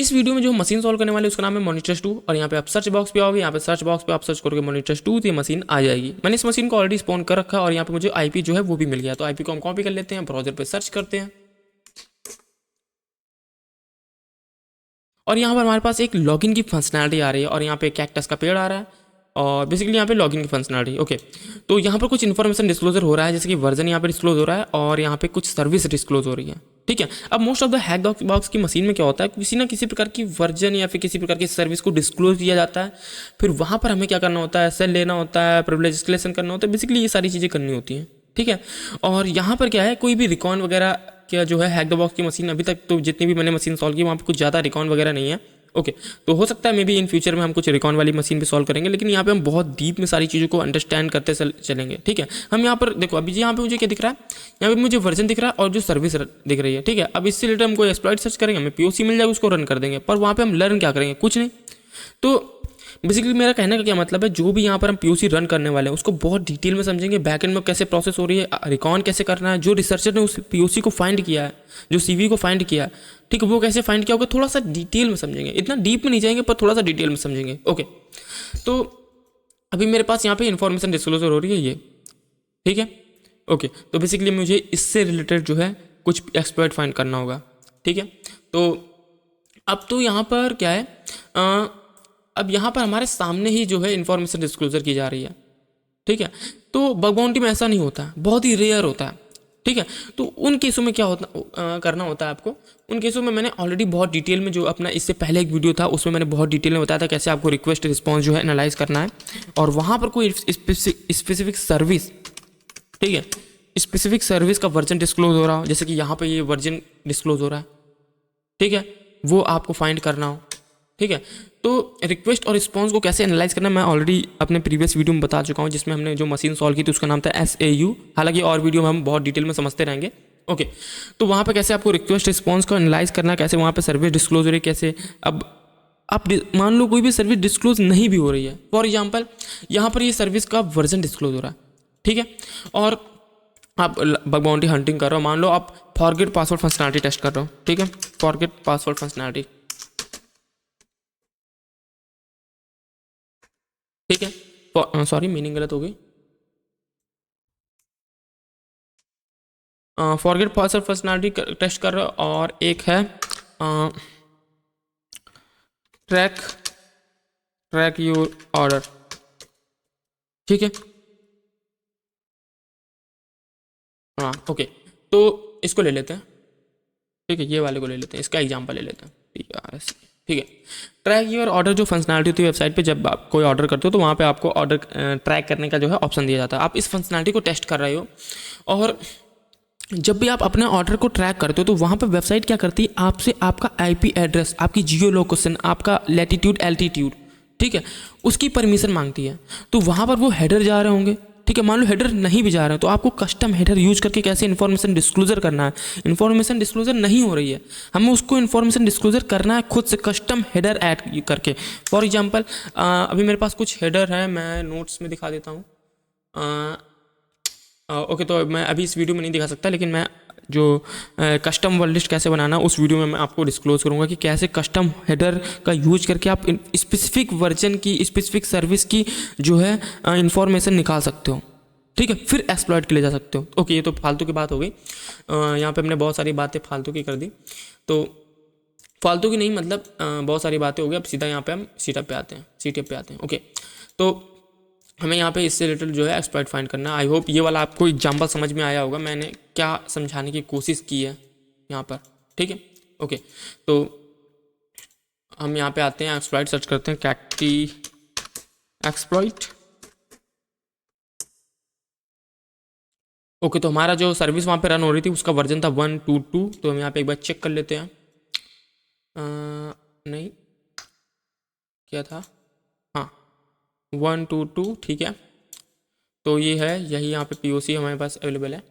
इस वीडियो में जो मशीन सॉल्व करने वाले उसका नाम है मॉनिटर्स 2 और यहाँ पे आप सर्च बॉक्स पे आओगे, यहाँ पे सर्च बॉक्स पे आप सर्च करोगे मॉनिटर्स 2 तो ये मशीन आ जाएगी। मैंने इस मशीन को ऑलरेडी स्पॉन कर रखा है और यहाँ पे मुझे आईपी जो है वो भी मिल गया, तो आईपी को हम कॉपी कर लेते हैं, ब्राउजर पे सर्च करते हैं और यहाँ पर हमारे पास एक लॉगिन की फंक्शनैलिटी आ रही है और यहाँ पे कैक्टस का पेड़ आ रहा है और बेसिकली यहाँ पे लॉगिन की फंक्शनैलिटी। ओके, तो यहाँ पर कुछ इन्फॉर्मेशन डिस्क्लोजर हो रहा है, जैसे कि वर्जन यहाँ पे डिस्क्लोज हो रहा है और यहाँ पे कुछ सर्विस डिस्क्लोज हो रही है। ठीक है, अब most of the hack box की मशीन में क्या होता है, किसी ना किसी प्रकार की वर्जन या फिर किसी प्रकार की सर्विस को डिस्क्लोज किया जाता है, फिर वहाँ पर हमें क्या करना होता है, सेल लेना होता है, प्रिविलेज एस्केलेशन करना होता है, बेसिकली ये सारी चीज़ें करनी होती हैं। ठीक है, और यहाँ पर क्या है, कोई भी रिकॉन वगैरह क्या जो है हैक द बॉक्स की मशीन अभी तक तो जितनी भी मैंने मशीन सॉल्व की वहाँ पर कुछ ज़्यादा रिकॉन वगैरह नहीं है। ओके, तो हो सकता है मे बी इन फ्यूचर में हम कुछ रिकॉन वाली मशीन पे सॉल्व करेंगे, लेकिन यहाँ पे हम बहुत डीप में सारी चीज़ों को अंडरस्टैंड करते चलेंगे। ठीक है, हम यहाँ पर देखो अभी यहाँ पे मुझे क्या दिख रहा है, यहाँ पे मुझे वर्जन दिख रहा है और जो सर्विस दिख रही है। ठीक है, अब इससे रिलेटेड हम कोई एक्सप्लॉइट सर्च करेंगे, हमें पीओसी मिल जाएगा, उसको रन कर देंगे, पर वहाँ पर हम लर्न क्या करेंगे, कुछ नहीं। तो बेसिकली मेरा कहने का क्या मतलब है, जो भी यहाँ पर हम पीओसी रन करने वाले हैं उसको बहुत डिटेल में समझेंगे, बैकएंड में कैसे प्रोसेस हो रही है, रिकॉन कैसे करना है, जो रिसर्चर ने उस पीओसी को फाइंड किया है, जो सीवी को फाइंड किया है, ठीक है, वो कैसे फाइंड किया होगा, थोड़ा सा डिटेल में समझेंगे, इतना डीप में नहीं जाएंगे पर थोड़ा सा डिटेल में समझेंगे। ओके, तो अभी मेरे पास यहाँ पे इन्फॉर्मेशन डिस्क्लोजर हो रही है ये। ठीक है, ओके, तो बेसिकली मुझे इससे रिलेटेड जो है कुछ एक्सप्लॉइट फाइंड करना होगा। ठीक है, तो अब तो यहाँ पर क्या है, अब यहाँ पर हमारे सामने ही जो है इन्फॉर्मेशन डिस्क्लोजर की जा रही है। ठीक है, तो बग बाउंटी में ऐसा नहीं होता है, बहुत ही रेयर होता है। ठीक है, तो उन केसों में क्या होता करना होता है आपको, उन केसों में मैंने ऑलरेडी बहुत डिटेल में जो अपना इससे पहले एक वीडियो था उसमें मैंने बहुत डिटेल में बताया था कैसे आपको रिक्वेस्ट रिस्पॉन्स जो है एनालाइज करना है और वहाँ पर कोई स्पेसिफिक सर्विस, ठीक है, स्पेसिफिक सर्विस का वर्जन डिस्क्लोज हो रहा हो, जैसे कि यहाँ पर ये वर्जन डिस्क्लोज हो रहा है। ठीक है, वो आपको फाइंड करना हो। ठीक है, तो रिक्वेस्ट और रिस्पॉन्स को कैसे एनालाइज करना मैं ऑलरेडी अपने प्रीवियस वीडियो में बता चुका हूँ, जिसमें हमने जो मशीन सॉल्व की थी उसका नाम था SAU। हालांकि और वीडियो में हम बहुत डिटेल में समझते रहेंगे। ओके, तो वहाँ पे कैसे आपको रिक्वेस्ट रिस्पॉन्स को एनालाइज करना, कैसे वहाँ पे सर्विस डिस्क्लोज हो रही है, कैसे अब आप मान लो कोई भी सर्विस डिस्क्लोज नहीं भी हो रही है, फॉर एग्जाम्पल यहाँ पर ये सर्विस का वर्जन डिस्क्लोज हो रहा है। ठीक है, और आप बग बाउंटी हंटिंग कर रहे हो, मान लो आप फॉरगेट पासवर्ड फंक्शनैलिटी टेस्ट कर रहे हो। ठीक है, फॉरगेट पासवर्ड फंक्शनैलिटी। ठीक है, सॉरी मीनिंग गलत हो गई, फॉरगेट पासवर्ड फंक्शनैलिटी टेस्ट कर रहे हो और एक है ट्रैक योर ऑर्डर। ठीक है, हाँ ओके, तो इसको ले लेते हैं। ठीक है, ये वाले को ले लेते हैं, इसका एग्जांपल ले लेते हैं। ठीक है, ट्रैक योर ऑर्डर जो फंक्शनैलिटी होती है वेबसाइट पे, जब आप कोई ऑर्डर करते हो तो वहाँ पे आपको ऑर्डर ट्रैक करने का जो है ऑप्शन दिया जाता है। आप इस फंक्शनैलिटी को टेस्ट कर रहे हो और जब भी आप अपने ऑर्डर को ट्रैक करते हो तो वहाँ पे वेबसाइट क्या करती है, आपसे आपका आईपी एड्रेस, आपकी जियो लोकेशन, आपका लैटिट्यूड एल्टीट्यूड, ठीक है, उसकी परमिशन मांगती है। तो वहाँ पर वो हेडर जा रहे होंगे। ठीक है, मान लो हेडर नहीं भी जा रहे हैं तो आपको कस्टम हेडर यूज करके कैसे इन्फॉर्मेशन डिस्क्लोजर करना है। इन्फॉर्मेशन डिस्क्लोजर नहीं हो रही है, हमें उसको इन्फॉर्मेशन डिस्क्लोजर करना है खुद से कस्टम हेडर ऐड करके। फॉर एग्जांपल अभी मेरे पास कुछ हेडर है, मैं नोट्स में दिखा देता हूँ। ओके, तो मैं अभी इस वीडियो में नहीं दिखा सकता, लेकिन मैं जो कस्टम वर्ड लिस्ट कैसे बनाना उस वीडियो में मैं आपको डिस्क्लोज करूँगा कि कैसे कस्टम हेडर का यूज करके आप स्पेसिफिक वर्जन की, स्पेसिफिक सर्विस की जो है इन्फॉर्मेशन निकाल सकते हो। ठीक है, फिर एक्सप्लॉइट के लिए जा सकते हो। ओके, ये तो फालतू की बात हो गई, यहाँ पे हमने बहुत सारी बातें फालतू की कर दी। तो फालतू की नहीं मतलब बहुत सारी बातें हो गई। अब सीधा यहाँ पे हम सीटअप पे आते हैं। ओके, तो हमें यहाँ पे इससे रिलेटेड जो है एक्सप्लॉइट फाइंड करना है। आई होप ये वाला आपको एग्जाम्पल समझ में आया होगा, मैंने क्या समझाने की कोशिश की है यहाँ पर। ठीक है, ओके, तो हम यहाँ पे आते हैं, एक्सप्लॉइट सर्च करते हैं, कैटी एक्सप्लॉइट। ओके, तो हमारा जो सर्विस वहाँ पे रन हो रही थी उसका वर्जन था 1.2.2। तो हम यहाँ पे एक बार चेक कर लेते हैं। नहीं, क्या था, हाँ 1.2.2। ठीक है, तो ये है, यही यहाँ पे पीओसी हमारे पास अवेलेबल है।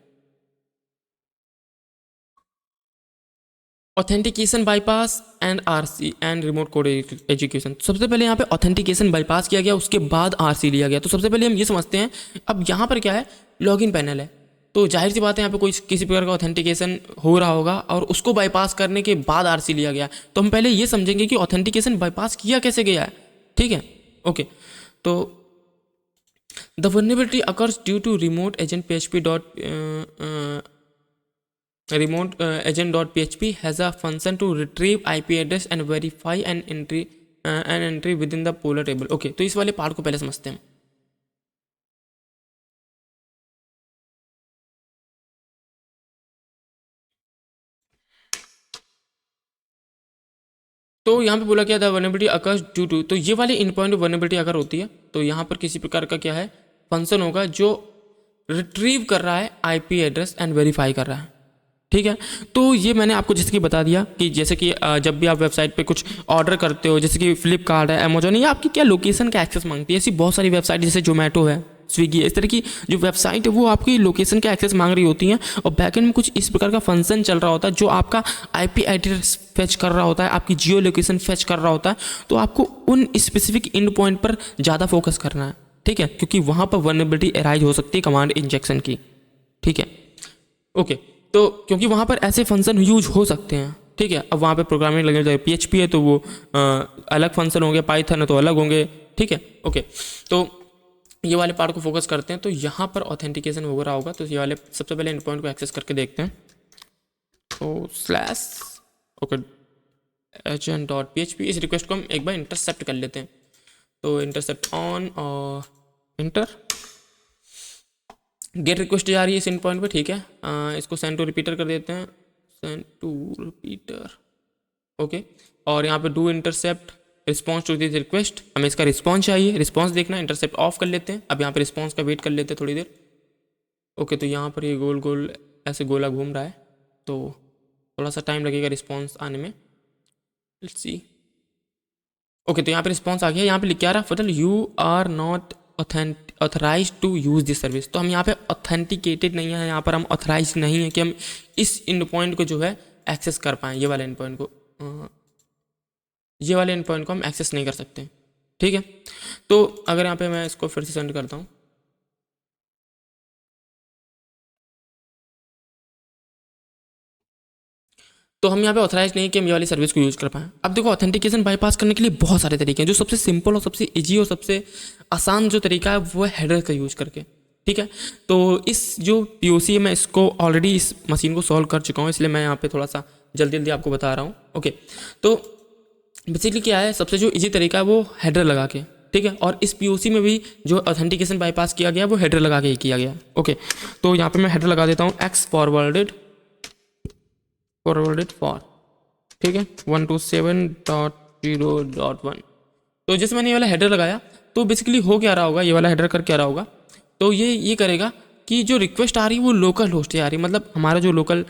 Authentication bypass and RC and remote code education. सबसे पहले यहाँ पे ऑथेंटिकेशन बाईपास किया गया, उसके बाद आरसी लिया गया। तो सबसे पहले हम ये समझते हैं, अब यहाँ पर क्या है, लॉगिन पैनल है। तो जाहिर सी बात है यहाँ पे कोई किसी प्रकार का ऑथेंटिकेशन हो रहा होगा और उसको बाईपास करने के बाद आरसी लिया गया। तो हम पहले ये समझेंगे कि ऑथेंटिकेशन बाईपास किया कैसे गया है, ठीक है। ओके, तो the vulnerability occurs due to remote agent dot php has a function to retrieve IP address and verify an entry within the polar table। Okay, तो इस वाले पार्ट को पहले समझते हैं। तो यहाँ पे बोला क्या, the vulnerability occurs due to, तो ये वाले इन पॉइंट vulnerability अगर होती है तो यहाँ पर किसी प्रकार का क्या है फंक्शन होगा जो रिट्रीव कर रहा है आईपी एड्रेस एंड वेरीफाई कर रहा है, ठीक है। तो ये मैंने आपको जैसे कि बता दिया कि जैसे कि जब भी आप वेबसाइट पे कुछ ऑर्डर करते हो, जैसे कि फ्लिपकार्ट है, अमेजोन है, ये आपकी क्या लोकेशन का एक्सेस मांगती है। ऐसी बहुत सारी वेबसाइट जैसे जोमेटो है, स्विगी है, इस तरह की जो वेबसाइट है वो आपकी लोकेशन का एक्सेस मांग रही होती हैं और बैकएंड में कुछ इस प्रकार का फंक्शन चल रहा होता है जो आपका आईपी एड्रेस फेच कर रहा होता है, आपकी जियो लोकेशन फेच कर रहा होता है। तो आपको उन स्पेसिफिक एंड पॉइंट पर ज़्यादा फोकस करना है, ठीक है, क्योंकि वहाँ पर वल्नरेबिलिटी अराइज हो सकती है कमांड इंजेक्शन की, ठीक है। ओके, तो क्योंकि वहाँ पर ऐसे फंक्शन यूज हो सकते हैं, ठीक है। अब वहाँ पे प्रोग्रामिंग लगे जाए, PHP है तो वो अलग फंक्शन होंगे, पाइथन है तो अलग होंगे, ठीक है। ओके, तो ये वाले पार्ट को फोकस करते हैं। तो यहाँ पर ऑथेंटिकेशन हो रहा होगा, तो ये वाले सबसे पहले एंड पॉइंट को एक्सेस करके देखते हैं। तो slash okay agent dot PHP, इस रिक्वेस्ट को हम एक बार इंटरसेप्ट कर लेते हैं। तो इंटरसेप्ट ऑन और इंटर, गेट रिक्वेस्ट जा रही है इस एंड पॉइंट पे, ठीक है। इसको सेंड टू रिपीटर कर देते हैं, सेंड टू रिपीटर, ओके। और यहाँ पे do intercept response to this request, हमें इसका रिस्पॉन्स चाहिए, रिस्पॉन्स देखना, इंटरसेप्ट ऑफ कर लेते हैं। अब यहाँ पे रिस्पॉन्स का वेट कर लेते हैं थोड़ी देर। ओके, तो यहाँ पर ये गोल गोल ऐसे गोला घूम रहा है, तो थोड़ा सा टाइम लगेगा रिस्पॉन्स आने में, लेट्स सी। ओके, तो यहाँ पे रिस्पॉन्स आ गया। यहाँ पे लिख क्या रहा, fatal you are not authorize to use this service. तो हम यहाँ पे ऑथेंटिकेटेड नहीं है, यहाँ पर हम ऑथराइज नहीं है कि हम इस एंड पॉइंट को जो है एक्सेस कर पाएँ। ये वाले एंड पॉइंट को हम एक्सेस नहीं कर सकते, ठीक है। तो अगर यहाँ पे मैं इसको फिर से सेंड करता हूँ, तो हम यहाँ पे ऑथराइज नहीं है कि हम ये वाली सर्विस को यूज़ कर पाएँ। अब देखो, ऑथेंटिकेशन बाईपास करने के लिए बहुत सारे तरीके हैं। जो सबसे सिंपल और सबसे इजी और सबसे आसान जो तरीका है वो है हेडर का यूज़ करके, ठीक है। तो इस जो POC है मैं इसको ऑलरेडी इस मशीन को सॉल्व कर चुका हूँ, इसलिए मैं यहाँ पे थोड़ा सा जल्दी जल्दी आपको बता रहा हूँ। ओके, तो बेसिकली क्या है, सबसे जो इजी तरीका है वो हेडर लगा के, ठीक है। और इस POC में भी जो ऑथेंटिकेशन बाईपास किया गया वो हेडर लगा के ही किया गया। ओके, तो यहाँ पे मैं हेडर लगा देता हूँ एक्स फॉरवर्डेड फॉर, ठीक है, 127.0.1। तो जैसे मैंने ये वाला हेडर लगाया तो बेसिकली हो क्या रहा होगा, ये वाला हेडर कर क्या रहा होगा, तो ये करेगा कि जो रिक्वेस्ट आ रही है वो लोकल होस्ट से आ रही है, मतलब हमारा जो लोकल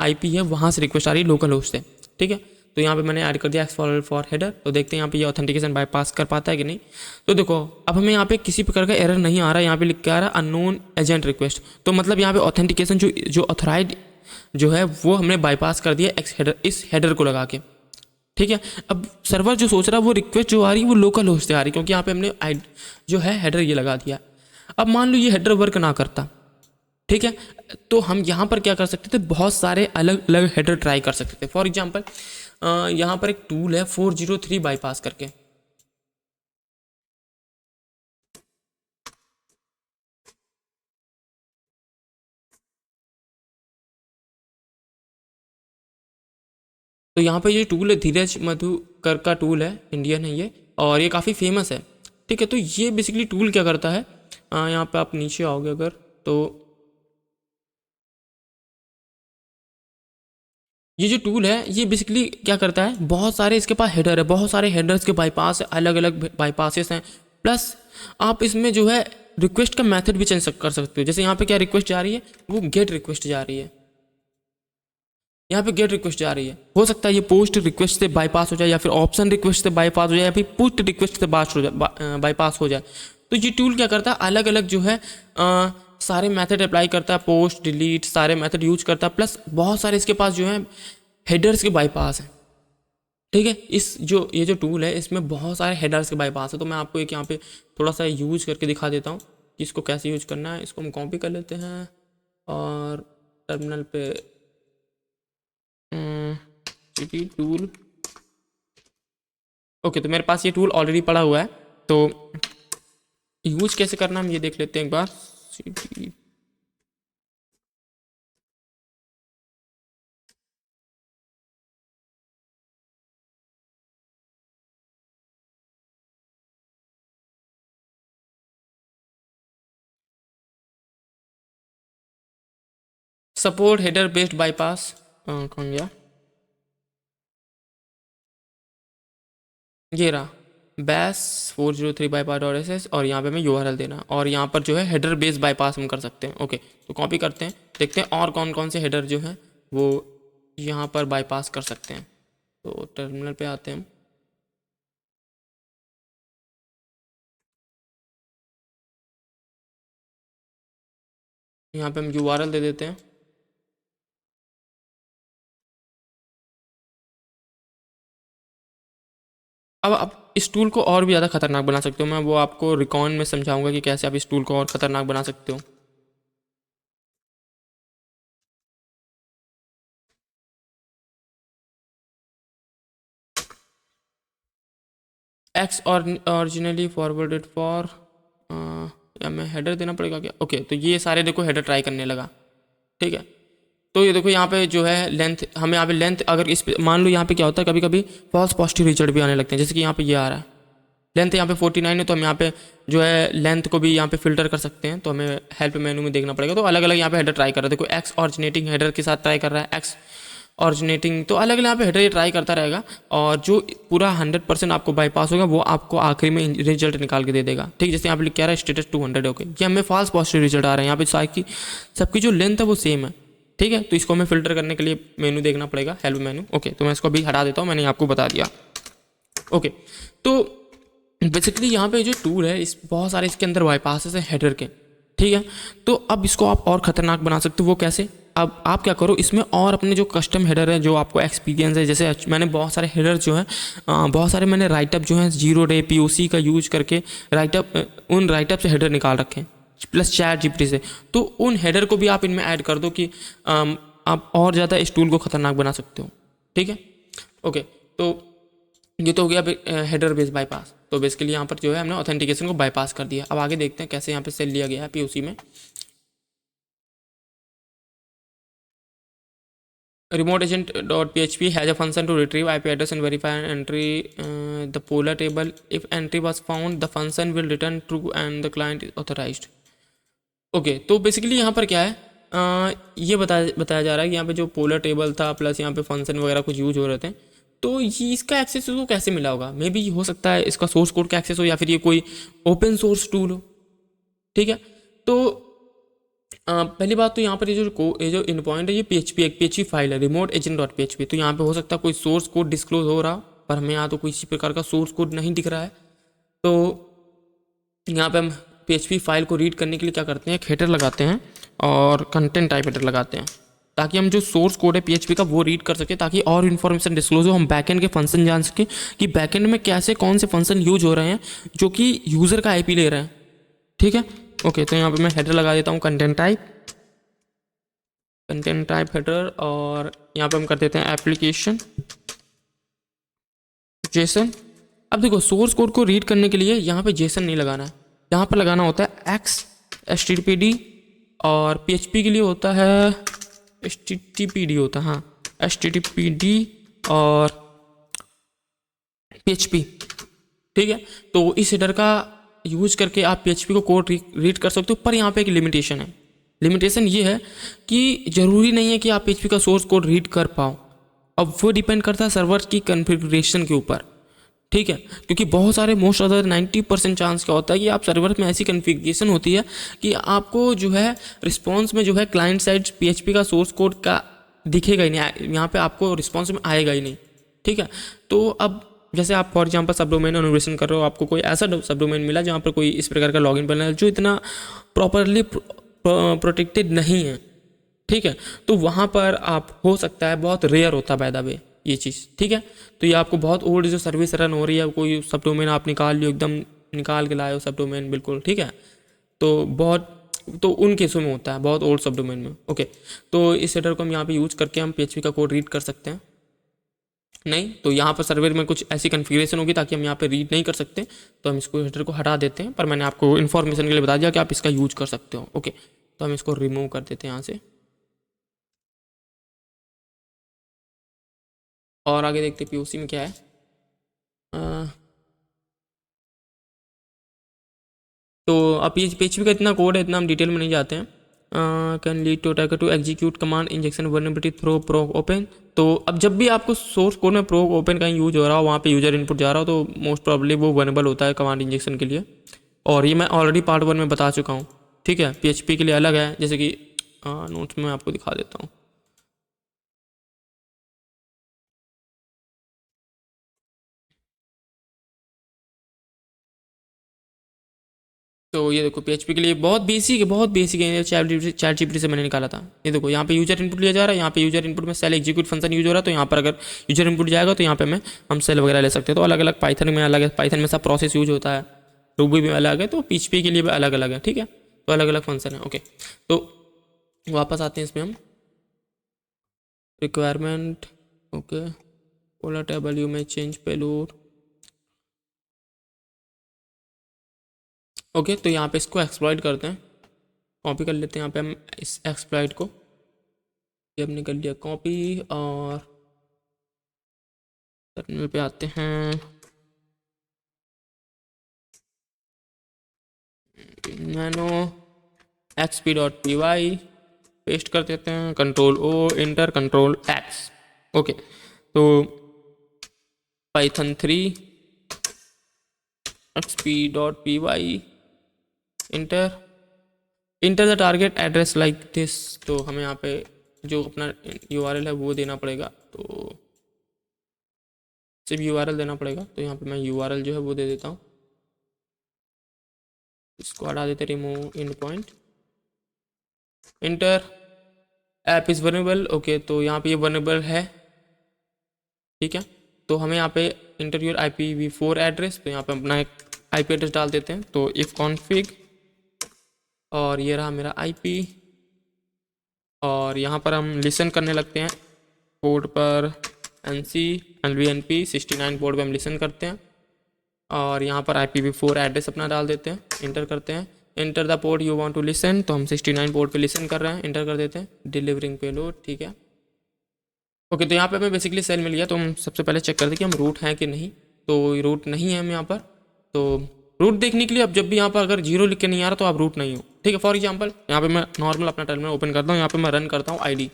IP है वहाँ से रिक्वेस्ट आ रही है लोकल होस्ट से, ठीक है। तो यहाँ पे मैंने ऐड कर दिया एक्स फॉर हेडर। तो देखते हैं यहाँ पे ये ऑथेंटिकेशन बाईपास कर पाता है कि नहीं। तो देखो, अब हमें यहाँ पे किसी प्रकार का एरर नहीं आ रहा है, यहाँ पे लिख के आ रहा है अननोन एजेंट रिक्वेस्ट। तो मतलब यहाँ पे ऑथेंटिकेशन जो ऑथराइज जो है वो हमने बाईपास कर दिया इस हेडर को लगा के, ठीक है। अब सर्वर जो सोच रहा है वो रिक्वेस्ट जो आ रही है वो लोकल होस्ट से आ रही है, क्योंकि यहाँ पे हमने जो है हेडर ये लगा दिया। अब मान लो ये हेडर वर्क ना करता, ठीक है, तो हम यहाँ पर क्या कर सकते थे, बहुत सारे अलग अलग हेडर ट्राई कर सकते थे। फॉर एग्जाम्पल यहाँ पर एक टूल है 403 बाईपास करके, तो यहाँ पे ये टूल है धीरज मधुकर का टूल है, इंडियन है ये, और ये काफ़ी फेमस है, ठीक है। तो ये बेसिकली टूल क्या करता है, यहाँ पे आप नीचे आओगे अगर, तो ये जो टूल है ये बेसिकली क्या करता है, बहुत सारे इसके पास हेडर है, बहुत सारे हेडर्स के बाईपास है, अलग अलग बाईपासेस हैं, प्लस आप इसमें जो है रिक्वेस्ट का मेथड भी चेंज कर सकते हो। जैसे यहाँ पे क्या रिक्वेस्ट जा रही है, वो गेट रिक्वेस्ट जा रही है, यहाँ पे गेट रिक्वेस्ट जा रही है। हो सकता है ये पोस्ट रिक्वेस्ट से बाईपास हो जाए, या फिर ऑप्शन रिक्वेस्ट से बाईपास हो जाए, या फिर पुट रिक्वेस्ट से बाईपास हो जाए। तो ये टूल क्या करता है, अलग अलग जो है सारे मेथड अप्लाई करता है, पोस्ट डिलीट सारे मेथड यूज करता है, प्लस बहुत सारे इसके पास जो है हेडर्स के बाईपास हैं, ठीक है। ये जो टूल है इसमें बहुत सारे हेडर्स के बाईपास है। तो मैं आपको एक यहाँ पे थोड़ा सा यूज करके दिखा देता हूँ कि इसको कैसे यूज करना है। इसको हम कॉपी कर लेते हैं, और टर्मिनल पे जीटी टूल। ओके, तो मेरे पास ये टूल ऑलरेडी पड़ा हुआ है, तो यूज कैसे करना हम ये देख लेते हैं एक बार। cd support header based bypass कौन गया, ये रहा बैस 403 बाईपास डॉट एस और यहाँ पे हमें यूआरएल देना और यहाँ पर जो है हेडर बेस्ड बाईपास हम कर सकते हैं। ओके, तो कॉपी करते हैं, देखते हैं और कौन कौन से हेडर जो हैं वो यहाँ पर बाईपास कर सकते हैं। तो टर्मिनल पे आते हैं हम। यहाँ पे हम यूआरएल दे देते हैं। अब इस टूल को और भी ज़्यादा खतरनाक बना सकते हो, मैं वो आपको रिकॉन में समझाऊंगा कि कैसे आप इस टूल को और खतरनाक बना सकते हो। एक्स और ओरिजिनली फॉरवर्डेड फॉर या मैं हेडर देना पड़ेगा क्या। ओके, तो ये सारे देखो हेडर ट्राई करने लगा, ठीक है। तो ये देखो यहाँ पे जो है लेंथ, हमें यहाँ पे लेंथ अगर इस पे मान लो, यहाँ पे क्या होता है कभी कभी फॉल्स पॉजिटिव रिजल्ट भी आने लगते हैं, जैसे कि यहाँ पे ये आ रहा है लेंथ यहाँ पे 49 है, तो हम यहाँ पे जो है लेंथ को भी यहाँ पे फिल्टर कर सकते हैं। तो हमें हेल्प मेनू में देखना पड़ेगा, तो अलग अलग यहाँ पे हेडर ट्राई कर रहा है। देखो एक्स ऑरिजिनेटिंग हेडर के साथ ट्राई कर रहा है, एक्स ऑरिजिनेटिंग, तो अलग अलग यहाँ पे हेडर ये ट्राई करता रहेगा और जो पूरा 100% आपको बाईपास होगा वो आपको आखिरी में रिजल्ट निकाल के दे देगा, ठीक। जैसे यहाँ पे लिख के आ रहा है स्टेटस 200, ओके, ये हमें फॉल्स पॉजिटिव रिजल्ट आ रहा है। यहाँ पे सारी सबकी जो लेंथ है वो सेम है, ठीक है। तो इसको हमें फिल्टर करने के लिए मेनू देखना पड़ेगा, हेल्प मेनू। ओके, तो मैं इसको अभी हटा देता हूँ, मैंने आपको बता दिया। ओके, तो बेसिकली यहाँ पे जो टूल है इस बहुत सारे इसके अंदर बाईपासेस हैं हेडर के, ठीक है। तो अब इसको आप और ख़तरनाक बना सकते हो, वो कैसे। अब आप क्या करो, इसमें और अपने जो कस्टम हेडर है जो आपको एक्सपीरियंस है, जैसे मैंने बहुत सारे हेडर जो हैं बहुत सारे मैंने राइटअप जो है 0 डे POC का यूज करके राइटअप उन राइटअप से हेडर निकाल रखे हैं, प्लस चैट जीपीटी से। तो उन हेडर को भी आप इनमें ऐड कर दो कि आप और ज़्यादा इस टूल को ख़तरनाक बना सकते हो, ठीक है। ओके, तो ये तो हो गया हेडर बेस बाईपास। तो बेसिकली यहाँ पर जो है हमने ऑथेंटिकेशन को बाईपास कर दिया। अब आगे देखते हैं कैसे यहाँ पे सेल लिया गया है POC में। remote agent dot php has a function to retrieve IP address and verify an entry the polar table. If entry was found, the function will return true and the client is authorized. Okay, तो basically यहाँ पर क्या है ये बताया जा रहा है कि यहाँ पे जो पोलर टेबल था प्लस यहाँ पे फंक्शन वगैरह कुछ यूज हो रहे थे, तो ये इसका एक्सेस उसको कैसे मिला होगा। मे बी हो सकता है इसका सोर्स कोड का एक्सेस हो या फिर ये कोई ओपन सोर्स टूल हो, ठीक है। तो पहली बात तो यहाँ पर ये जो इन पॉइंट है ये PHP फाइल है, रिमोट एजेंट डॉट PHP। तो यहाँ पे हो सकता है कोई सोर्स कोड डिस्क्लोज हो रहा, पर हमें यहाँ तो कोई इसी प्रकार का सोर्स कोड नहीं दिख रहा है। तो यहाँ पे हम PHP फाइल को रीड करने के लिए क्या करते हैं, एक हेडर लगाते हैं और कंटेंट टाइप हेडर लगाते हैं, ताकि हम जो सोर्स कोड है PHP का वो रीड कर सके, ताकि और इन्फॉर्मेशन डिस्क्लोज हो, हम बैकएंड के फंक्शन जान सके कि बैकएंड में कैसे कौन से फंक्शन यूज हो रहे हैं जो कि यूज़र का IP ले रहे हैं, ठीक है। ओके, तो यहाँ पे मैं हेडर लगा देता हूँ कंटेंट टाइप हेडर और यहाँ पे हम कर देते हैं एप्लीकेशन जेसन। अब देखो सोर्स कोड को रीड करने के लिए यहाँ पे जेसन नहीं लगाना है, यहाँ पर लगाना होता है एक्स HTTPD और PHP के लिए होता है HTTPD होता है, हाँ HTTPD और PHP, ठीक है। तो इस हेडर का यूज करके आप PHP को कोड रीड कर सकते हो, पर यहाँ पे एक लिमिटेशन है। लिमिटेशन ये है कि ज़रूरी नहीं है कि आप PHP का सोर्स कोड रीड कर पाओ, अब वो डिपेंड करता है सर्वर की कॉन्फ़िगरेशन के ऊपर, ठीक है। क्योंकि बहुत सारे मोस्ट अदर 90% चांस क्या होता है कि आप सर्वर में ऐसी कॉन्फ़िगरेशन होती है कि आपको जो है रिस्पॉन्स में जो है क्लाइंट साइड PHP का सोर्स कोड का दिखेगा ही नहीं, यहाँ पे आपको रिस्पॉन्स में आएगा ही नहीं, ठीक है। तो अब जैसे आप फॉर एग्जाम्पल सब डोमेन इनोवेशन कर रहे हो, आपको कोई ऐसा सब डोमेन मिला जहाँ पर कोई इस प्रकार का लॉगिन बना है जो इतना प्रॉपरली प्रोटेक्टेड नहीं है, ठीक है। तो वहाँ पर आप हो सकता है, बहुत रेयर होता है बाय द वे ये चीज़, ठीक है। तो ये आपको बहुत ओल्ड जो सर्विस रन हो रही है, कोई सब डोमेन आप निकाल लियो, एकदम निकाल के लाए हो सब डोमेन बिल्कुल, ठीक है। तो बहुत तो उन केसों में होता है, बहुत ओल्ड सब डोमेन में। ओके, तो इस हेडर को हम यहाँ पे यूज करके हम PHP का कोड रीड कर सकते हैं। नहीं तो यहाँ पर सर्वर में कुछ ऐसी कन्फिग्रेशन होगी ताकि हम यहाँ पे रीड नहीं कर सकते, तो हम इसको हेडर को हटा देते हैं। पर मैंने आपको इन्फॉर्मेशन के लिए बता दिया कि आप इसका यूज कर सकते हो। ओके, तो हम इसको रिमूव कर देते हैं यहाँ से और आगे देखते POC में क्या है। तो अब ये PHP का इतना कोड है, इतना हम डिटेल में नहीं जाते हैं। Can lead to attacker to execute command injection vulnerability through proc open. तो अब जब भी आपको सोर्स कोड में प्रोक ओपन का यूज हो रहा हो, वहाँ पे यूजर इनपुट जा रहा हो, तो मोस्ट प्रॉब्ली वो वर्नेबल होता है कमांड इंजेक्शन के लिए। और ये मैं ऑलरेडी पार्ट 1 में बता चुका हूँ। ठीक है, PHP के लिए अलग है, जैसे कि नोट्स में आपको दिखा देता हूँ। तो ये देखो PHP के लिए बहुत बेसिक है, चैट जीपीटी से मैंने निकाला था। ये देखो यहाँ पे यूजर इनपुट लिया जा रहा है, यहाँ पे यूजर इनपुट में सेल एग्जीक्यूट फंक्शन यूज हो रहा है। तो यहाँ पर अगर यूजर इनपुट जाएगा तो यहाँ पे हम सेल वगैरह ले सकते हैं। तो अलग अलग पाइथन में अलग है, पाइथन में सब प्रोसेस यूज होता है, रूबी में अलग है, तो PHP के लिए भी अलग अलग है। ठीक है, तो अलग अलग फंक्शन है। ओके, तो वापस आते हैं इसमें हम requirement. Okay, Ola table you में चेंज पेलोड। ओके, तो यहाँ पे इसको एक्सप्लॉइट करते हैं, कॉपी कर लेते हैं यहाँ पे हम इस एक्सप्लॉइट को। ये हमने कर लिया कॉपी और टर्मिनल पे आते हैं। नैनो xp.py पेस्ट कर देते हैं, Ctrl+O इंटर Ctrl+X। ओके, तो python 3 xp.py enter the target address like this. तो हमें यहाँ पे जो अपना URL है वो देना पड़ेगा, तो सिर्फ URL देना पड़ेगा। तो यहाँ पे मैं URL जो है वो दे देता हूँ, इसको हटा देते, remove in point, inter app is vulnerable. Okay, तो यहाँ पे ये वर्नेबल है। ठीक है, तो हमें यहाँ पे इंटर योर IPv4 एड्रेस, तो यहाँ पे अपना एक IP एड्रेस डाल देते हैं। तो इफ़ कॉन्फिग, और ये रहा मेरा IP, और यहाँ पर हम लिसन करने लगते हैं पोर्ट पर NC LVNP 69 पोर्ट पे हम लिसन करते हैं। और यहाँ पर IPv4 एड्रेस अपना डाल देते हैं, इंटर करते हैं। Enter the port you want to listen, तो हम 69 पोर्ट पे लिसन कर रहे हैं, इंटर कर देते हैं। Delivering payload. ठीक है, ओके, तो यहाँ पे हमें बेसिकली सेल मिल गया। तो हम सबसे पहले चेक करते हैं कि हम रूट हैं कि नहीं। तो रूट नहीं है हम यहाँ पर। तो रूट देखने के लिए अब जब भी यहाँ पर अगर 0 लिख के नहीं आ रहा तो आप रूट नहीं हो। ठीक है, फॉर एग्जाम्पल यहाँ पे मैं नॉर्मल अपना टर्मिनल ओपन करता हूँ, यहाँ पे मैं रन करता हूँ ID।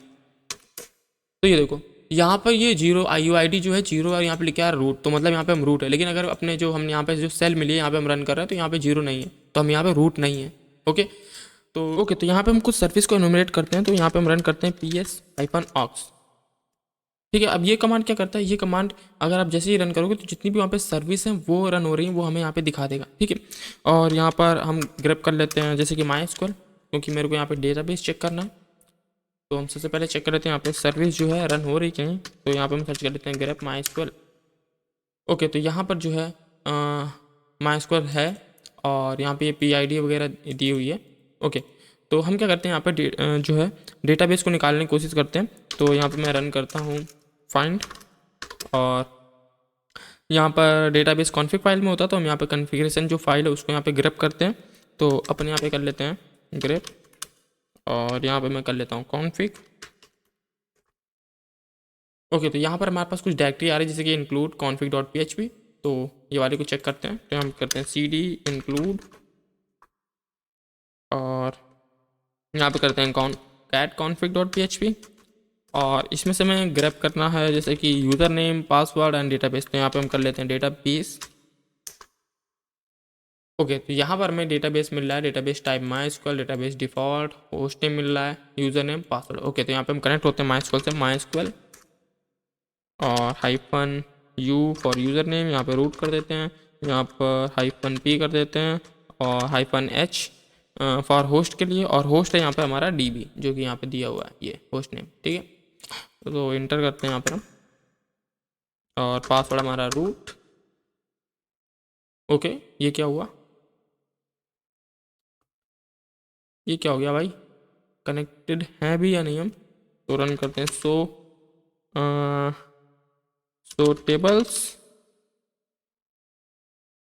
तो ये देखो यहाँ पर ये 0 IUID जो है 0 और यहाँ पे लिखा है रूट, तो मतलब यहाँ पे हम रूट है। लेकिन अगर अपने जो हम यहाँ पे जो सेल मिली है यहाँ पे हम रन कर रहे हैं तो यहाँ पे 0 नहीं है, तो हम यहाँ पे रूट नहीं है। ओके, तो यहाँ पे हम कुछ सर्विस को एनुमरेट करते हैं। तो यहाँ पे हम रन करते हैं ps-aux। ठीक है, अब ये कमांड क्या करता है, ये कमांड अगर आप जैसे ही रन करोगे तो जितनी भी वहाँ पे सर्विस हैं वो रन हो रही हैं वो हमें यहाँ पे दिखा देगा। ठीक है, और यहाँ पर हम ग्रैब कर लेते हैं जैसे कि MySQL, क्योंकि मेरे को यहाँ पे डेटाबेस चेक करना है। तो हम सबसे पहले चेक कर लेते हैं यहाँ पे सर्विस जो है रन हो रही कहीं। तो यहाँ पे हम सर्च कर लेते हैं ग्रैब MySQL। ओके, तो यहाँ पर जो है MySQL है और यहाँ पे PID वगैरह दी हुई है। ओके, तो हम क्या करते हैं यहाँ पे जो है डेटाबेस को निकालने की कोशिश करते हैं। तो यहाँ पे मैं रन करता हूँ फाइंड, और यहाँ पर डेटाबेस कॉन्फ़िग फाइल में होता है, तो हम यहाँ पे कॉन्फ़िगरेशन जो फाइल है उसको यहाँ पे ग्रैब करते हैं। तो अपन यहाँ पे कर लेते हैं ग्रैब, और यहाँ पे मैं कर लेता हूँ कॉन्फ़िग। ओके, तो यहाँ पर हमारे पास कुछ डायरेक्टरी आ रही है जैसे कि इंक्लूड config.php। तो ये वाले को चेक करते हैं। तो हम करते हैं cd इंक्लूड, और यहाँ पे करते हैं cat config.php, और इसमें से हमें ग्रैब करना है जैसे कि user name, password and database. तो यहाँ पे हम कर लेते हैं डेटाबेस। ओके, तो यहाँ पर हमें डेटाबेस मिल रहा है, database type MySQL, database default, host name मिल रहा है, यूज़र नेम, पासवर्ड। ओके, तो यहाँ पे हम कनेक्ट होते हैं MySQL से, MySQL और -u फॉर यूज़र नेम, यहाँ पे रूट कर देते हैं, यहाँ पर -p कर देते हैं, और -h फॉर होस्ट के लिए, और होस्ट है यहाँ पे हमारा DB जो कि यहाँ पे दिया हुआ है, ये होस्ट नेम। ठीक है, तो इंटर करते हैं यहाँ पर हम, और पासवर्ड हमारा रूट। ओके, ये क्या हुआ, ये क्या हो गया भाई, कनेक्टेड है भी या नहीं हम, तो रन करते हैं सो टेबल्स,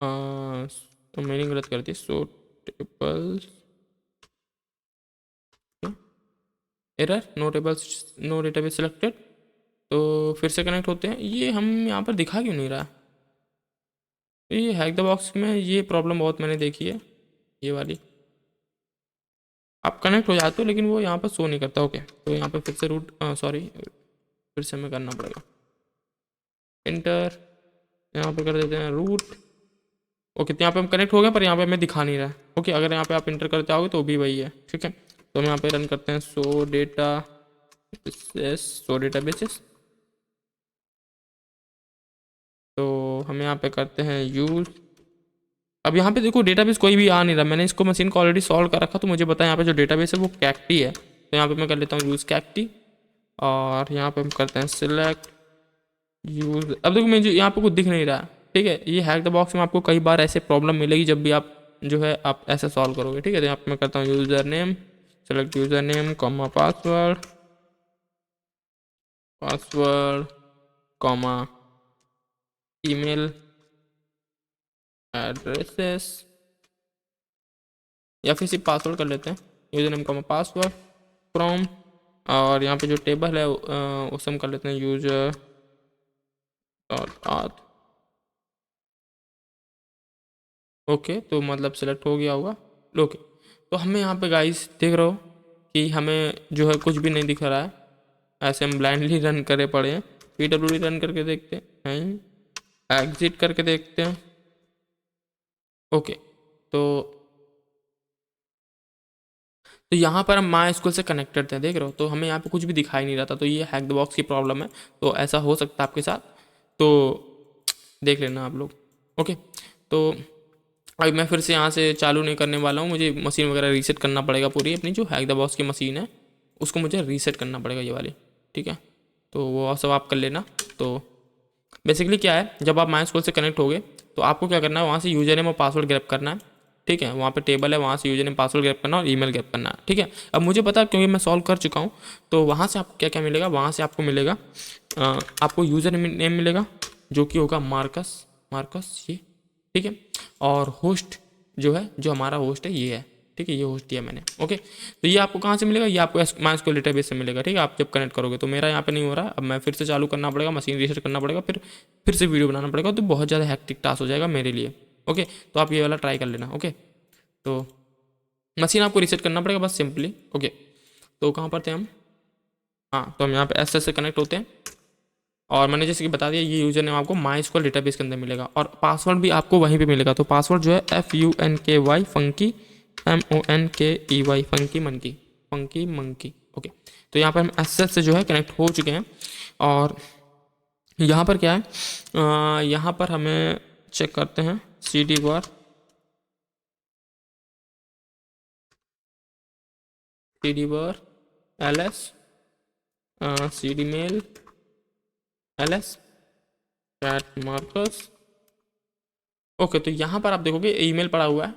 तो मैंने गलत कर दी, so tables error, no tables, no database selected. तो फिर से कनेक्ट होते हैं, ये हम यहाँ पर दिखा क्यों नहीं रहा, तो ये हैक द बॉक्स में ये प्रॉब्लम बहुत मैंने देखी है, ये वाली, आप कनेक्ट हो जाते हो लेकिन वो यहाँ पर शो नहीं करता। ओके, तो यहाँ पे फिर से रूट, सॉरी, फिर से हमें करना पड़ेगा इंटर, यहाँ पे कर देते हैं रूट। ओके, तो यहाँ पे हम कनेक्ट हो गए पर यहाँ पे हमें दिखा नहीं रहा है। ओके, अगर यहाँ पे आप इंटर करते आओगे तो भी वही है, ठीक है। तो हम यहाँ पे रन करते हैं सो डेटा बेसिस, तो हम यहाँ पे करते हैं यूज़। अब यहाँ पे देखो डेटाबेस कोई भी आ नहीं रहा, मैंने इसको मशीन को ऑलरेडी सॉल्व कर रखा, तो मुझे पता है यहाँ पे जो डेटाबेस है वो कैक्टी है। तो यहाँ पे मैं कर लेता हूँ यूज़ कैक्टी, और यहाँ पे हम करते हैं सिलेक्ट यूज़। अब देखो मुझे यहाँ पे कुछ दिख नहीं रहा, ठीक है। ये हैक द बॉक्स में आपको कई बार ऐसे प्रॉब्लम मिलेगी जब भी आप जो है आप ऐसे सॉल्व करोगे, ठीक है। तो यहाँ पे मैं करता हूँ user name, select user name comma password, password comma email addresses, या फिर सिर्फ पासवर्ड कर लेते हैं, user name comma password from, और यहाँ पे जो टेबल है उसे हम कर लेते हैं यूजर डॉट आथ। ओके, तो मतलब सेलेक्ट हो गया होगा। ओके, तो हमें यहाँ पे गाइस देख रहे हो कि हमें जो है कुछ भी नहीं दिख रहा है, ऐसे हम ब्लाइंडली रन करे पड़े हैं। PWD रन करके देखते हैं, एग्जिट करके देखते हैं। ओके, तो यहाँ पर हम माई स्कूल से कनेक्टेड थे, देख रहे हो, तो हमें यहाँ पे कुछ भी दिखाई नहीं रहा था। तो ये हैक द बॉक्स की प्रॉब्लम है, तो ऐसा हो सकता है आपके साथ, तो देख लेना आप लोग। ओके, तो अभी मैं फिर से यहाँ से चालू नहीं करने वाला हूँ, मुझे मशीन वगैरह रीसेट करना पड़ेगा, पूरी अपनी जो हैक द बॉक्स की मशीन है उसको मुझे रीसेट करना पड़ेगा, ये वाली, ठीक है। तो वो सब आप कर लेना। तो बेसिकली क्या है, जब आप माई स्कूल से कनेक्ट हो गए तो आपको क्या करना है, वहाँ से यूजर नेम और पासवर्ड ग्रैब करना है, ठीक है। वहाँ पे टेबल है, वहाँ से यूजर नेम पासवर्ड ग्रैब करना और ईमेल ग्रैब करना है, ठीक है। अब मुझे पता है क्योंकि मैं सॉल्व कर चुका हूँ, तो वहाँ से आपको क्या क्या मिलेगा, वहाँ से आपको मिलेगा आपको यूज़र नेम मिलेगा जो कि होगा मार्कस, मार्कस ये, ठीक है। और होस्ट जो है, जो हमारा होस्ट है ये है, ठीक है, ये होस्ट दिया मैंने। ओके, तो ये आपको कहाँ से मिलेगा, ये आपको MySQL डेटाबेस से मिलेगा, ठीक है। आप जब कनेक्ट करोगे, तो मेरा यहाँ पे नहीं हो रहा है, अब मैं फिर से चालू करना पड़ेगा, मशीन रीसेट करना पड़ेगा, फिर से वीडियो बनाना पड़ेगा, तो बहुत ज़्यादा हैक्टिक टास्क हो जाएगा मेरे लिए। ओके, तो आप ये वाला ट्राई कर लेना। ओके, तो मशीन आपको रीसेट करना पड़ेगा बस सिंपली। ओके, तो कहाँ पर थे हम, हाँ, तो हम यहाँ पे SS से कनेक्ट होते हैं, और मैंने जैसे कि बता दिया, ये यूजर नेम आपको MySQL डेटाबेस के अंदर मिलेगा, और पासवर्ड भी आपको वहीं पे मिलेगा। तो पासवर्ड जो है FUNKY funky, MONKEY funky monkey, funky monkey. Okay, तो यहाँ पर हम SS से जो है कनेक्ट हो चुके हैं, और यहाँ पर क्या है, यहाँ पर हमें चेक करते हैं CD var, CD var LS, CD mail LS cat Marcus. Okay, तो यहाँ पर आप देखोगे ईमेल पड़ा हुआ है,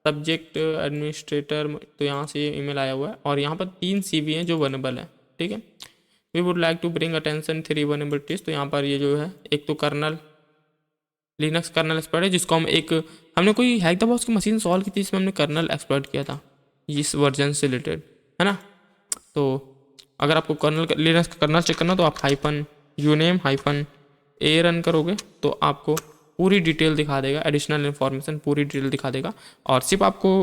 सब्जेक्ट एडमिनिस्ट्रेटर, तो यहाँ से ये ईमेल आया हुआ है, और यहाँ पर 3 CV हैं जो वनेबल है, ठीक है। We would like to bring attention 3 vulnerabilities, तो यहाँ पर ये जो है, एक तो कर्नल, लिनक्स कर्नल एक्सप्लॉइट है, जिसको हमने कोई हैक द बॉक्स की मशीन सॉल्व की थी, इसमें हमने कर्नल एक्सप्लॉइट किया था इस वर्जन से रिलेटेड, है ना। तो अगर आपको कर्नल लिनक्स का कर्नल चेक करना, तो आप -uname-a रन करोगे, तो आपको पूरी डिटेल दिखा देगा, एडिशनल इन्फॉर्मेशन पूरी डिटेल दिखा देगा। और सिर्फ आपको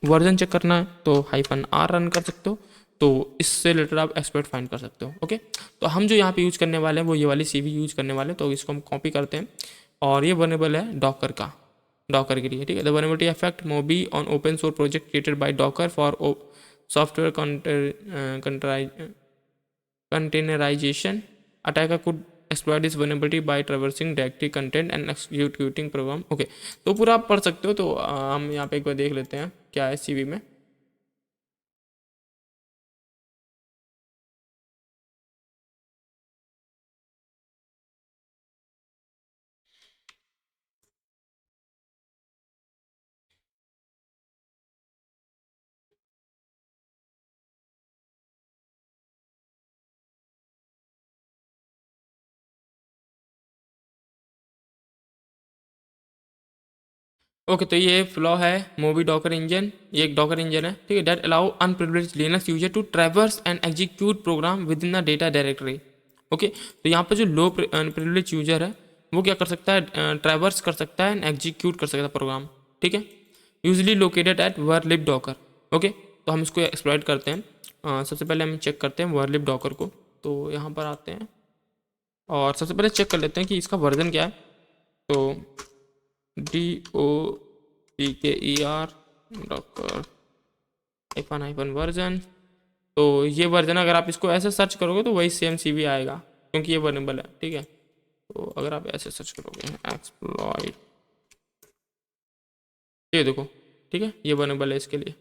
वर्जन चेक करना है तो -r रन कर सकते हो, तो इससे रिलेटेड आप एक्सपर्ट फाइंड कर सकते हो। ओके, तो हम जो यहाँ पे यूज़ करने वाले हैं वो ये वाली CV यूज़ करने वाले हैं, तो इसको हम कॉपी करते हैं, और ये वनेबल है डॉकर का, डॉकर के लिए, ठीक है। The vulnerability affect Moby on open source project created by Docker for software containerization. Attacker could exploit this vulnerability by traversing directory content and executing program. Okay, तो पूरा आप पढ़ सकते हो, तो हम यहाँ पे एक बार देख लेते हैं क्या है CV में। ओके, तो ये फ्लॉ है मोबी डॉकर इंजन, ये एक डॉकर इंजन है, ठीक है, that allow unprivileged Linux user to traverse and execute program within the data directory. Okay, तो यहाँ पर जो लो अनप्रिविलेज यूजर है वो क्या कर सकता है, ट्रैवर्स कर सकता है एंड एग्जीक्यूट कर सकता है प्रोग्राम, ठीक है, usually located at var lib Docker. Okay, तो हम इसको एक्सप्लॉइट करते हैं। सबसे पहले हम चेक करते हैं वर्लिब डॉकर को, तो यहाँ पर आते हैं और सबसे पहले चेक कर लेते हैं कि इसका वर्जन क्या है। तो DOCKER डॉकर हाइफन वर्जन, तो ये वर्जन अगर आप इसको ऐसे सर्च करोगे तो वही सेम CV आएगा क्योंकि ये वर्नेबल है, ठीक है। तो अगर आप ऐसे सर्च करोगे एक्सप्लॉइट, ये देखो, ठीक है, ये वर्नेबल है इसके लिए।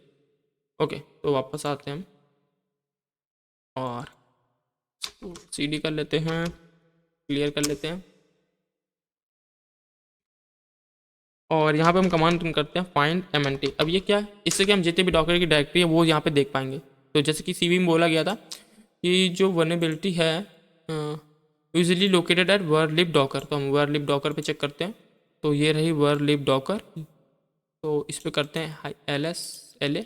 ओके, तो वापस आते हैं हम और CD कर लेते हैं, क्लियर कर लेते हैं और यहाँ पे हम कमांड रन करते हैं फाइंड MNT। अब ये क्या है, इससे कि हम जितने भी डॉकर की डायरेक्टरी है वो यहाँ पे देख पाएंगे। तो जैसे कि CV में बोला गया था कि जो वर्नेबिलिटी है usually located at var lib Docker, तो हम वर्लिब डॉकर पे चेक करते हैं। तो ये रही वर्लिब डॉकर, तो इस पर करते हैं LSLA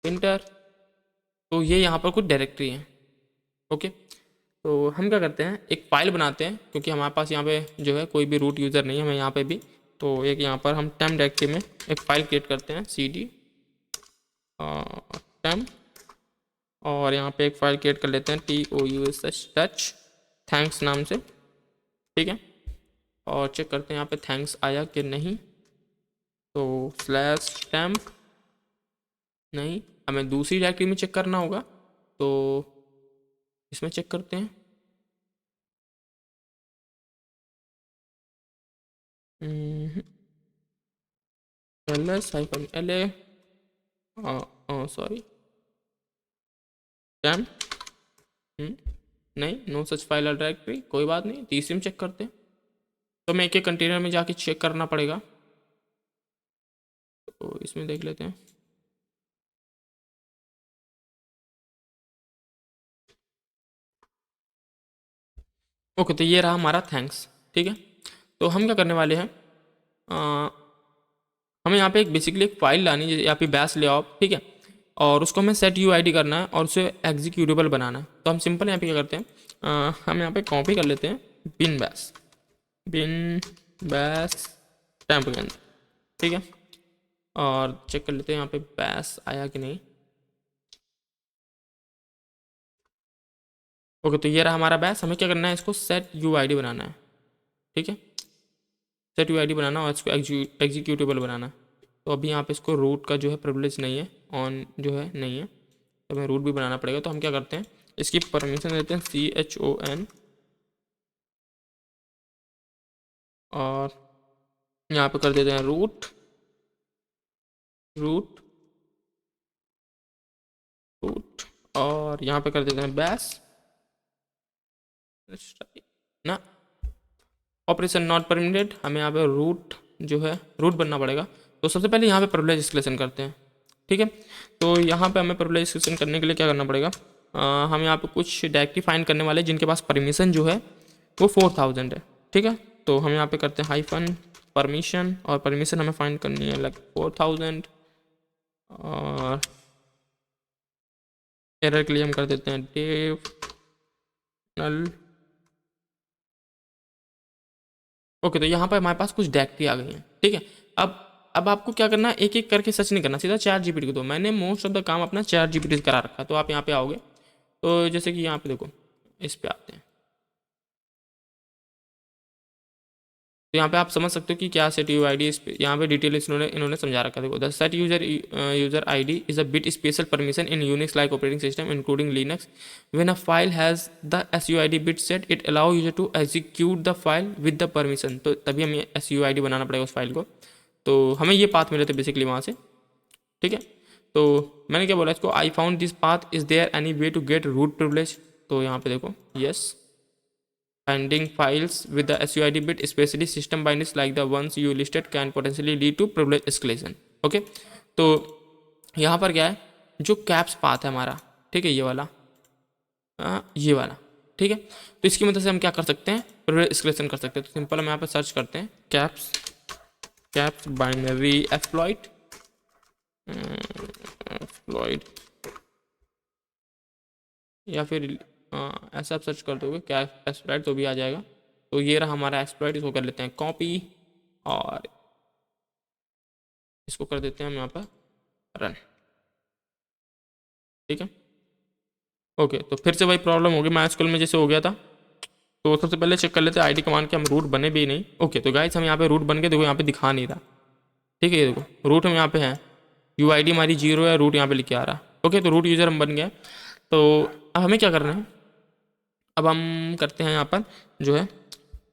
इंटर, तो ये यहाँ पर कुछ डायरेक्टरी है। ओके, तो हम क्या करते हैं, एक फ़ाइल बनाते हैं क्योंकि हमारे पास यहाँ पे जो है कोई भी रूट यूज़र नहीं है, हमें यहाँ पे भी, तो एक यहाँ पर हम टेम डायरेक्टरी में एक फ़ाइल क्रिएट करते हैं CD टेम, और यहाँ पे एक फ़ाइल क्रिएट कर लेते हैं TOUSH टच थैंक्स नाम से, ठीक है, और चेक करते हैं यहाँ पे थैंक्स आया कि नहीं। तो /temp नहीं, हमें दूसरी डायरेक्टरी में चेक करना होगा, तो इसमें चेक करते हैं। LS-LA सॉरी टेम नहीं, नो सच फाइल और डायरेक्टरी, कोई बात नहीं, तीसरी में चेक करते हैं। तो हमें एक एक कंटेनर में जाके चेक करना पड़ेगा, तो इसमें देख लेते हैं। ओके, तो ये रहा हमारा थैंक्स, ठीक है। तो हम क्या करने वाले हैं, हमें यहाँ पे एक बेसिकली एक फाइल लानी है, यहाँ पे बैश ले आओ, ठीक है, और उसको हमें सेट UID करना है और उसे एग्जीक्यूटेबल बनाना है। तो हम सिंपल यहाँ पे क्या करते हैं, हम यहाँ पे कॉपी कर लेते हैं बिन बैश टैम्प के अंदर, ठीक है, और चेक कर लेते हैं यहाँ पे बैश आया कि नहीं। ओके, तो ये रहा हमारा बैश, हमें क्या करना है, इसको सेट UID बनाना है, ठीक है, सेट UID बनाना और इसको एग्जीक्यूटेबल बनाना। तो अभी यहाँ पे इसको रूट का जो है प्रिविलेज नहीं है, ऑन जो है नहीं है, तो हमें रूट भी बनाना पड़ेगा। तो हम क्या करते हैं, इसकी परमिशन देते हैं CHON और यहाँ पे कर देते हैं रूट और यहाँ पे कर देते हैं बैश ना, ऑपरेशन नॉट परमिटेड, हमें यहाँ पे रूट जो है रूट बनना पड़ेगा। तो सबसे पहले यहाँ पे प्रिविलेज एस्केलेशन करते हैं, ठीक है। तो यहाँ पे हमें प्रिविलेज एस्केलेशन करने के लिए क्या करना पड़ेगा, हम यहाँ पे कुछ डायरेक्टरी फाइंड करने वाले जिनके पास परमिशन जो है वो 4000 है, ठीक है। तो हम यहाँ पे करते हैं हाइफन परमिशन और परमिशन हमें फाइंड करनी है लाइक 4000 और एरर के लिए हम कर देते हैं डेव नल। ओके, तो यहाँ पर हमारे पास कुछ डायरेक्टरी आ गई हैं, ठीक है। अब आपको क्या करना है, एक एक करके सर्च नहीं करना, सीधा ChatGPT को दो। मैंने मोस्ट ऑफ द काम अपना ChatGPT से करा रखा है। तो आप यहाँ पे आओगे, तो जैसे कि यहाँ पे देखो, इस पे आते हैं, तो यहाँ पे आप समझ सकते हो कि क्या सेट UID, इस पे यहाँ पे डिटेल इन्होंने समझा रखा है। देखो, the set user ID is a bit special permission in Unix like operating system including Linux. When a file has the SUID bit set it allow user to execute the file with the permission. तो तभी हमें SUID बनाना पड़ेगा उस file को। तो हमें ये path मिले थे बेसिकली वहाँ से, ठीक है। तो मैंने क्या बोला इसको, I found this path, is there any way to get root privilege. तो यहाँ पे देखो, yes, finding files with the SUID bit, especially system bindings like the ones you listed, can potentially lead to privilege escalation. Okay, तो यहाँ पर क्या है, जो कैप्स पाथ है हमारा, ठीक है, ये वाला, ये वाला, ठीक है। तो इसकी मदद से हम क्या कर सकते हैं, प्रिविलेज एस्केलेशन कर सकते हैं। तो सिंपल हम यहाँ पे सर्च करते हैं कैप्स बाइनरी एक्सप्लॉइट या फिर ऐसा आप सर्च कर दोगे कैप एक्सप्लॉइट तो भी आ जाएगा। तो ये रहा हमारा एक्सप्लॉइट, इसको कर लेते हैं कॉपी और इसको कर देते हैं हम यहाँ पर रन। ठीक है, ओके। तो फिर से वही प्रॉब्लम होगी MySQL में जैसे हो गया था। तो सबसे पहले चेक कर लेते हैं आईडी कमांड के हम रूट बने भी नहीं। ओके, तो गाइस हम यहाँ पे रूट बन के देखो यहाँ पे दिखा नहीं रहा। ठीक है, ये देखो रूट हम यहाँ पे हैं, UID हमारी 0 है, रूट यहाँ पे लिखे आ रहा। ओके, तो रूट यूज़र हम बन गए। तो अब हमें क्या करना है, अब हम करते हैं यहाँ पर जो है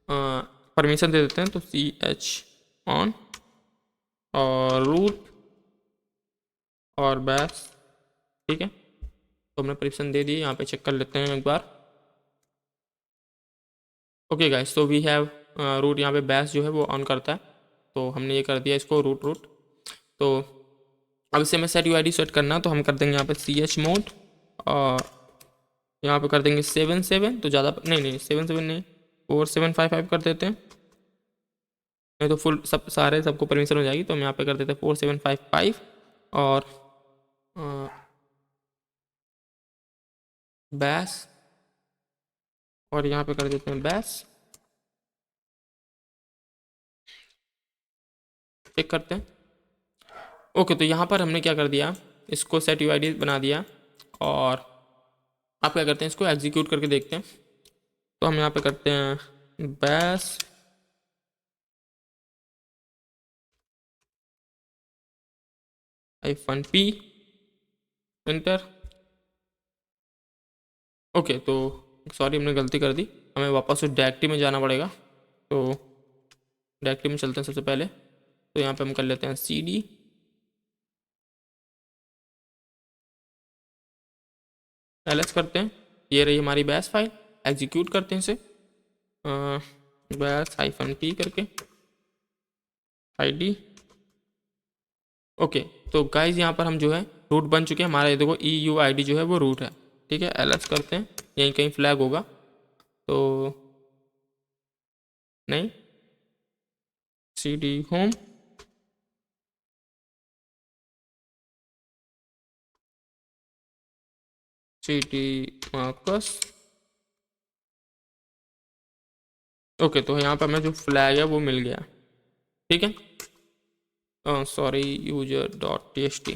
परमिशन दे देते हैं। तो ch on और रूट और बैश। ठीक है, तो हमने परमिशन दे दी। यहाँ पे चेक कर लेते हैं एक बार। ओके गाइस, तो वी हैव रूट, यहाँ पे बैश जो है वो ऑन करता है। तो हमने ये कर दिया इसको रूट। तो अब इसे हमें सेट UID सेट करना, तो हम कर देंगे यहाँ पे chmod और यहाँ पे कर देंगे 77। तो ज़्यादा नहीं 77 नहीं 4755 कर देते हैं, नहीं तो फुल सबको परमिशन हो जाएगी। तो हम यहाँ पे कर देते हैं 4755 और बैश और यहाँ पे कर देते हैं बैश। चेक करते हैं। ओके, तो यहाँ पर हमने क्या कर दिया, इसको सेट UID बना दिया और आप क्या करते हैं, इसको एग्जीक्यूट करके देखते हैं। तो हम यहाँ पे करते हैं बैश -p एंटर। ओके, तो सॉरी हमने गलती कर दी, हमें वापस उस डायरेक्टरी में जाना पड़ेगा। तो डायरेक्टरी में चलते हैं सबसे पहले। तो यहाँ पे हम कर लेते हैं CD ls करते हैं। ये रही हमारी बैश फाइल, एग्जीक्यूट करते हैं इसे बैश -p करके ID। ओके, तो गाइज यहाँ पर हम जो है रूट बन चुके हैं। हमारा ये देखो EUID जो है वो रूट है। ठीक है, ls करते हैं, यहीं कहीं फ्लैग होगा तो नहीं, CD home CD Marcus. Okay, तो यहाँ पर हमें जो फ्लैग है वो मिल गया। ठीक है, सॉरी user.txt।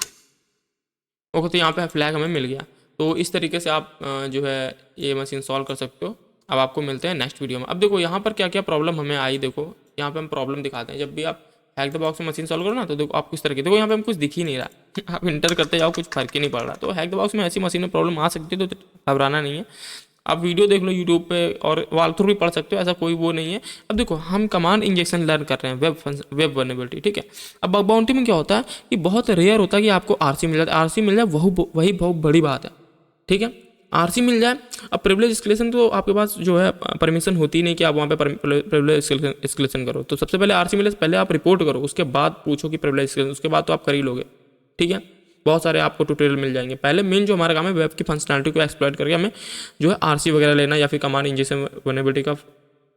ओके, तो यहाँ पे फ्लैग हमें मिल गया। तो इस तरीके से आप जो है ये मशीन सॉल्व कर सकते हो। अब आपको मिलते हैं नेक्स्ट वीडियो में। अब देखो यहाँ पर क्या क्या प्रॉब्लम हमें आई, देखो यहाँ पे हम प्रॉब्लम दिखाते हैं। जब भी आप हैक द बॉक्स में मशीन सॉल्व करो ना, तो देखो आप किस तरह की, देखो यहाँ पे हम कुछ दिख ही नहीं रहा आप इंटर करते जाओ, कुछ फर्क ही नहीं पड़ रहा। तो हैक द बॉक्स में ऐसी मशीन में प्रॉब्लम आ सकती है, तो घबराना नहीं है। आप वीडियो देख लो यूट्यूब पे और वाल थ्रू भी पढ़ सकते हो, ऐसा कोई वो नहीं है। अब देखो हम कमांड इंजेक्शन लर्न कर रहे हैं, वेब वर्नेबिलिटी। ठीक है, अब बग बाउंटी में क्या होता है कि बहुत रेयर होता है कि आपको RC मिल जाए। RC मिल जाए वही बहुत बड़ी बात है। ठीक है, RC मिल जाए। अब प्रिविलेज एस्केलेशन तो आपके पास जो है परमिशन होती नहीं कि आप वहाँ पे प्रिविलेज एस्केलेशन करो। तो सबसे पहले RC मिले, पहले आप रिपोर्ट करो, उसके बाद पूछो कि प्रिविलेज एस्केलेशन, उसके बाद तो आप कर ही लोगे। ठीक है, बहुत सारे आपको ट्यूटोरियल मिल जाएंगे। पहले मेन जो हमारा काम है वेब की फंक्शनैलिटी को एक्सप्लॉइट करके हमें जो है RC वगैरह लेना या फिर कमांड इंजेक्शन वर्नेबिलिटी का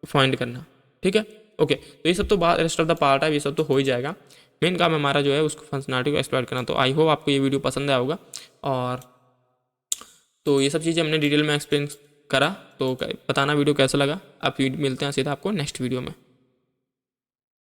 फाइंड करना। ठीक है, ओके। तो ये सब तो बात रेस्ट ऑफ द पार्ट है, ये सब तो हो ही जाएगा। मेन काम हमारा जो है उसको फंक्शनैलिटी को एक्सप्लॉइट करना। तो आई होप आपको ये वीडियो पसंद आया होगा। और तो ये सब चीज़ें हमने डिटेल में एक्सप्लेन करा। तो बताना वीडियो कैसा लगा। आप मिलते हैं सीधा आपको नेक्स्ट वीडियो में।